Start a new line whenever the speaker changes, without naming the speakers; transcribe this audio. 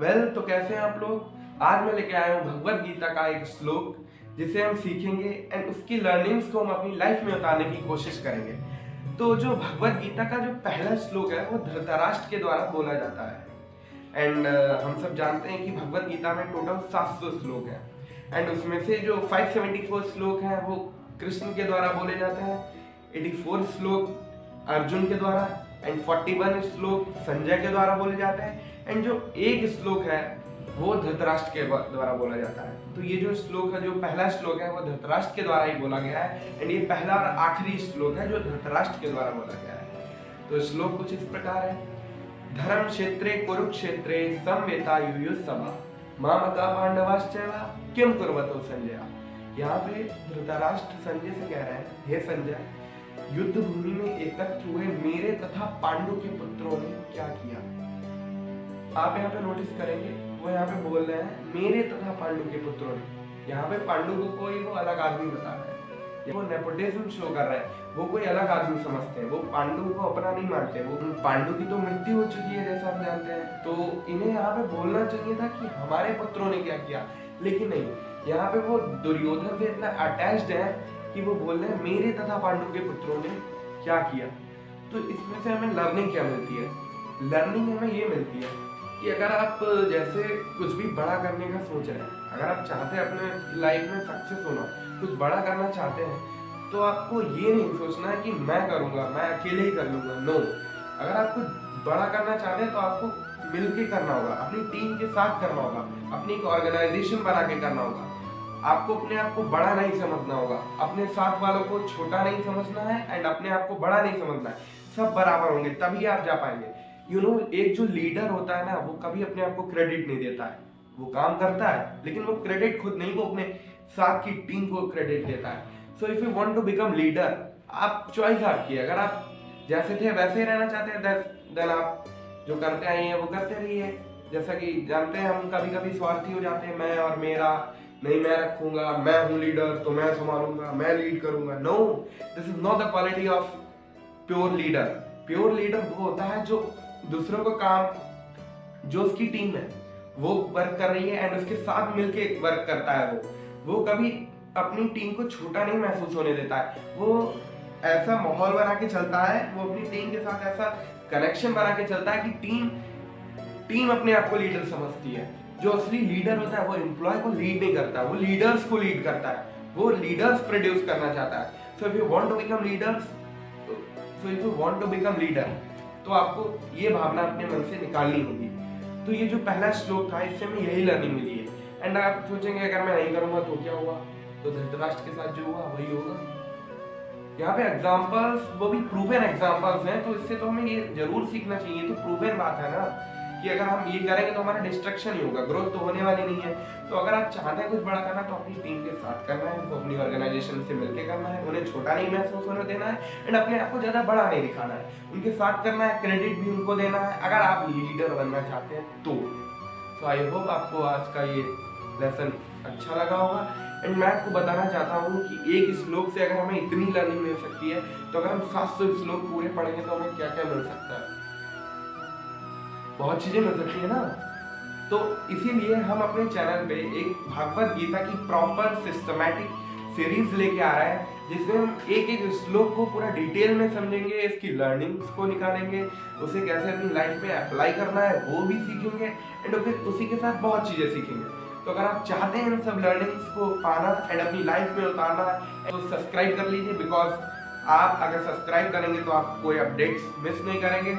तो कैसे हैं आप लोग। आज मैं लेके आया हूँ भगवत गीता का एक श्लोक जिसे हम सीखेंगे एंड उसकी लर्निंग्स को हम अपनी लाइफ में उतारने की कोशिश करेंगे। तो जो भगवत गीता का जो पहला श्लोक है वो धृतराष्ट्र के द्वारा बोला जाता है। एंड हम सब जानते हैं कि भगवत गीता में टोटल 700 श्लोक है एंड उसमें से जो 574 श्लोक हैं वो कृष्ण के द्वारा बोले जाते हैं, 84 श्लोक अर्जुन के द्वारा एंड 41 श्लोक संजय के द्वारा बोले जाते हैं एंड जो एक श्लोक है वो धृतराष्ट्र के द्वारा बोला जाता है। तो ये जो श्लोक है, जो पहला श्लोक है वो धृतराष्ट्र के द्वारा ही बोला गया है एंड ये पहला और आखिरी श्लोक है जो धृतराष्ट्र के द्वारा बोला गया है। तो श्लोक कुछ इस प्रकार है। धर्म क्षेत्रे कुरुक्षेत्रे समवेता युयुत्सवा मामका पांडवाश्चैव किम कुर्वतो संजय। यहाँ पे धृतराष्ट्र संजय से कह रहे हैं, हे संजय, युद्ध भूमि में एकत्र हुए मेरे तथा पांडु के पुत्रों ने क्या किया। आप यहाँ पे नोटिस करेंगे वो यहाँ पे बोल रहे हैं मेरे तथा पांडु के पुत्रों ने। यहाँ पे पांडु को कोई वो अलग आदमी बता रहे हैं, वो नेपोटिज्म शो कर रहे हैं, वो कोई अलग आदमी समझते हैं, वो पांडु को अपना नहीं मानते। वो पांडु की तो मृत्यु हो चुकी है जैसा हम जानते हैं, तो इन्हें यहाँ पे बोलना चाहिए था कि हमारे पुत्रों ने क्या किया, लेकिन नहीं, यहाँ पे वो दुर्योधन से इतना अटैच्ड है कि वो बोल रहे हैं मेरे तथा पांडु के पुत्रों ने क्या किया। तो इसमें से हमें लर्निंग क्या मिलती है? लर्निंग हमें ये मिलती है कि अगर आप जैसे कुछ भी बड़ा करने का सोच रहे हैं, अगर आप चाहते हैं अपने लाइफ में सक्सेस होना, कुछ बड़ा करना चाहते हैं, तो आपको ये नहीं सोचना है कि मैं करूँगा, मैं अकेले ही कर लूँगा। नो, अगर आप कुछ बड़ा करना चाहते हैं तो आपको मिलके करना होगा, अपनी टीम के साथ करना होगा, अपनी एक ऑर्गेनाइजेशन बना के करना होगा। आपको अपने आप को बड़ा नहीं समझना होगा, अपने साथ वालों को छोटा नहीं समझना है एंड अपने आप को बड़ा नहीं समझना है। सब बराबर होंगे तभी आप जा पाएंगे। एक जो लीडर होता है ना, वो कभी अपने आप को क्रेडिट नहीं देता है। वो काम करता है लेकिन वो क्रेडिट खुद नहीं, वो अपने साथ की टीम को क्रेडिट देता है। So if you want to become leader, आप चॉइस आपकी है। अगर आप जैसे थे वैसे ही रहना चाहते हैं, देन आप जो करते आए हैं वो करते रहिए। जैसा कि जानते हैं हम कभी कभी स्वार्थी हो जाते हैं, मैं और मेरा, नहीं मैं रखूंगा, मैं हूं लीडर तो मैं संभालूंगा, मैं लीड करूंगा। No, this is not the quality of pure leader. Pure leader वो होता है जो दूसरों को काम, जो उसकी टीम है वो वर्क कर रही है एंड उसके साथ मिलके वर्क करता है, वो कभी अपनी टीम को छोटा नहीं महसूस होने देता है। वो ऐसा माहौल बना के चलता है, वो अपनी टीम के साथ ऐसा कनेक्शन बना के चलता है कि टीम अपने आप को लीडर समझती है। जो असली लीडर होता है वो एम्प्लॉय को लीड नहीं करता, वो लीडर्स को लीड करता है, वो लीडर्स प्रोड्यूस करना चाहता है। So if you want to become leader, तो आपको ये भावना अपने मन से निकालनी होगी। तो ये जो पहला श्लोक था, इससे हमें यही लर्निंग मिली है। एंड आप सोचेंगे अगर मैं नहीं करूंगा तो क्या होगा? तो धृतराष्ट्र के साथ जो हुआ वही होगा। यहाँ पे एग्जाम्पल्स, वो भी प्रूवन एग्जाम्पल्स हैं, तो इससे तो हमें ये जरूर सीखना चाहिए। तो प्रूवन बात है ना कि अगर हम ये करेंगे तो हमारा डिस्ट्रक्शन ही होगा, ग्रोथ तो होने वाली नहीं है। तो अगर आप चाहते हैं कुछ बड़ा करना तो अपनी टीम के साथ करना है, तो अपनी ऑर्गेनाइजेशन से मिलकर करना है, उन्हें छोटा नहीं महसूस होने देना है एंड अपने आप को ज्यादा बड़ा नहीं दिखाना है, उनके साथ करना है, क्रेडिट भी उनको देना है अगर आप लीडर बनना चाहते हैं तो आई होप आपको आज का ये लेसन अच्छा लगा होगा। एंड मैं आपको बताना चाहता हूँ कि एक श्लोक से अगर हमें इतनी लर्निंग मिल सकती है, तो अगर हम 700 श्लोक पूरे पढ़ेंगे तो हमें क्या क्या मिल सकता है? बहुत चीजें मिल सकती है ना। तो इसीलिए हम अपने चैनल पे एक भगवत गीता की प्रॉपर सिस्टमैटिक सीरीज लेके आ रहे हैं, जिसमें हम एक एक श्लोक को पूरा डिटेल में समझेंगे, इसकी लर्निंग्स को निकालेंगे, उसे कैसे अपनी लाइफ में अप्लाई करना है वो भी सीखेंगे एंड उसी के साथ बहुत चीजें सीखेंगे। तो अगर आप चाहते हैं इन सब लर्निंग्स को पाना एंड अपनी लाइफ में उतारना है तो सब्सक्राइब कर लीजिए, बिकॉज आप अगर सब्सक्राइब करेंगे तो आप कोई अपडेट्स मिस नहीं करेंगे।